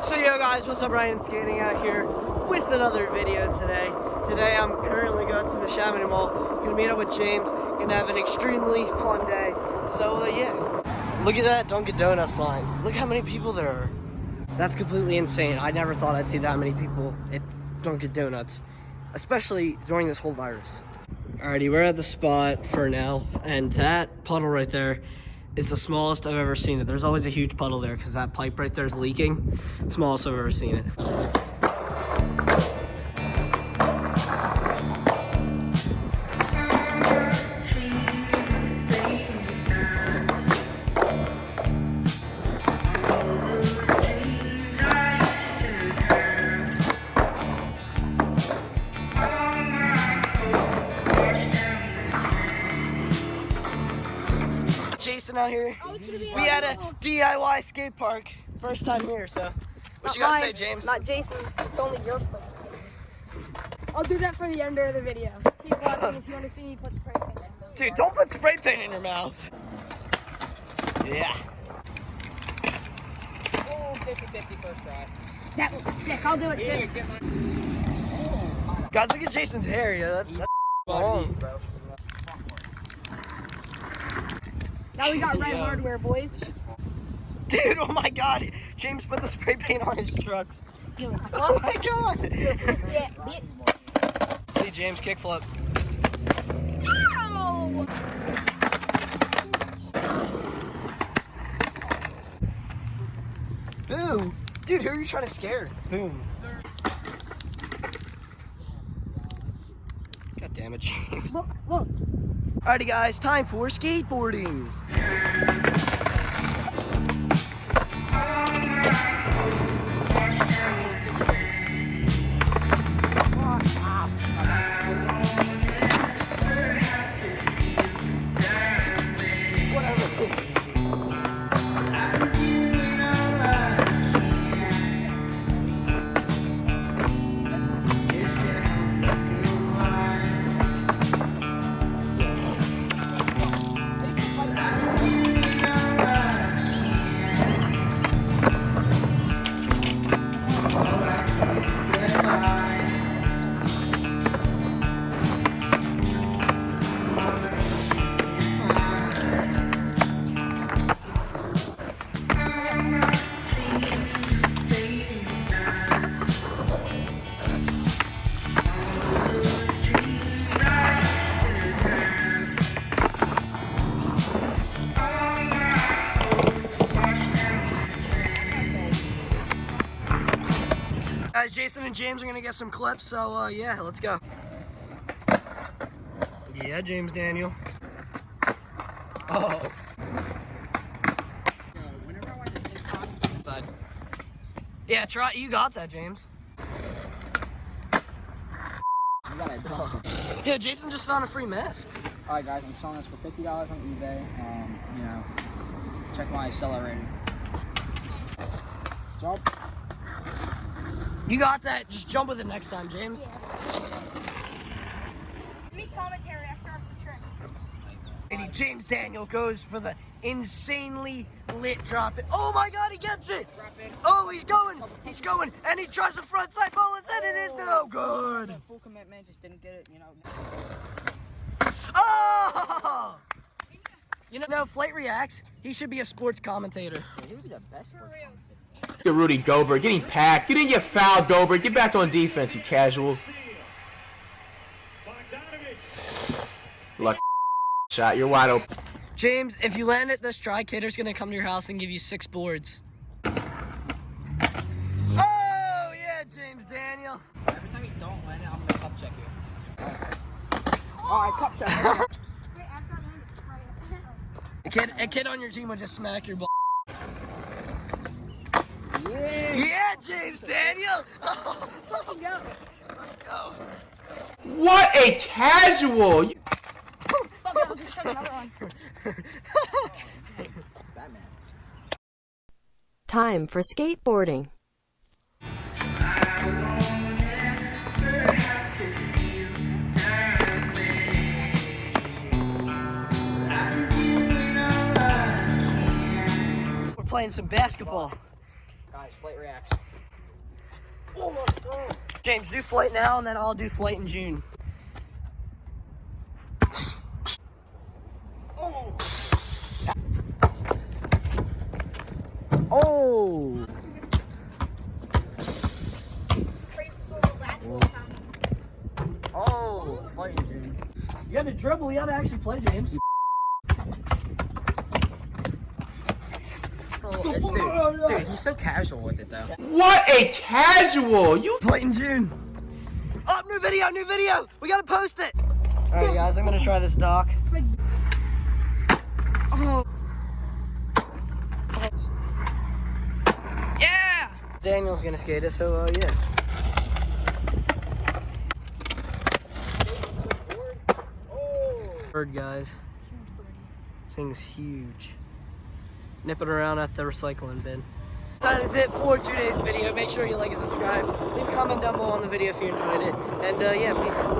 So yo guys, what's up? Ryan Skating out here with another video today. Today I'm currently going to the Chamonix Mall. Gonna meet up with James. Gonna have an extremely fun day. So yeah. Look at that Dunkin' Donuts line. Look how many people there are. That's completely insane. I never thought I'd see that many people at Dunkin' Donuts, especially during this whole virus. Alrighty, we're at the spot for now, and that puddle right there is the smallest I've ever seen it. There's always a huge puddle there because that pipe right there is leaking. Smallest I've ever seen it. Jason out here. We had a DIY skate park. First time here, so. What you gotta say, James? Not Jason's. It's only your first time. I'll do that for the end of the video. Keep watching if you want to see me put spray paint in it. Dude, don't put spray paint in your mouth. Yeah. Oh, 50-50 first try. That looks sick. I'll do it too. Guys, look at Jason's hair. Yeah, that's long, bro. Now we got red hardware, boys. Dude, oh my god. James put the spray paint on his trucks. Oh my god. Yeah, See James kickflip. Ow! Boom. Dude, who are you trying to scare? Boom. God damn it, James. Look, look. Alrighty guys, time for skateboarding. Guys, Jason and James are gonna get some clips, so yeah, let's go. Yeah, James Daniel. Oh. Yeah, try. You got that, James. You got it. Yeah, Jason just found a free mask. All right, guys, I'm selling this for $50 on eBay. You know, check my seller rating. Jump. You got that. Just jump with it next time, James. Yeah. Me commentary after the trick. James Daniel goes for the insanely lit drop it. Oh my god, he gets it! Oh, he's going, and he tries the front side bullets, and it is no good. Full commitment, just didn't get it, you know. Oh! You know, Flight reacts. He should be a sports commentator. Yeah, he would be the best sports commentator. Look at Rudy Gobert getting packed. You didn't get fouled, Gobert. Get back on defense, you casual. Lucky shot. You're wide open. James, if you land it, this dry kidder's gonna come to your house and give you 6 boards. Oh, yeah, James Daniel. Every time you don't land it, I'm gonna cup check you. All right, cup check. Wait, after I land it, spray it. A kid on your team would just smack your ball. Yeah. Yeah, James Daniel. Oh, Let's fucking go. let's go. What a casual! Fuck it, I'll just try another one. Batman. Time for skateboarding. playing some basketball. Guys, Guys, flight reaction. Almost. Oh. James, do flight now, and then I'll do flight in June. Oh. Oh. Oh, flight in June. You got to dribble. You got to actually play, James. Dude, he's so casual with it though. What a casual! You Flight in June. Oh, new video, new video. We got to post it. All right, guys, I'm going to try this dock. Oh. Yeah! Daniel's going to skate it, so yeah. Bird, guys. Thing's huge. Nip it around at the recycling bin. That is it for today's video. Make sure you like and subscribe. Leave a comment down below on the video if you enjoyed it. And yeah, peace.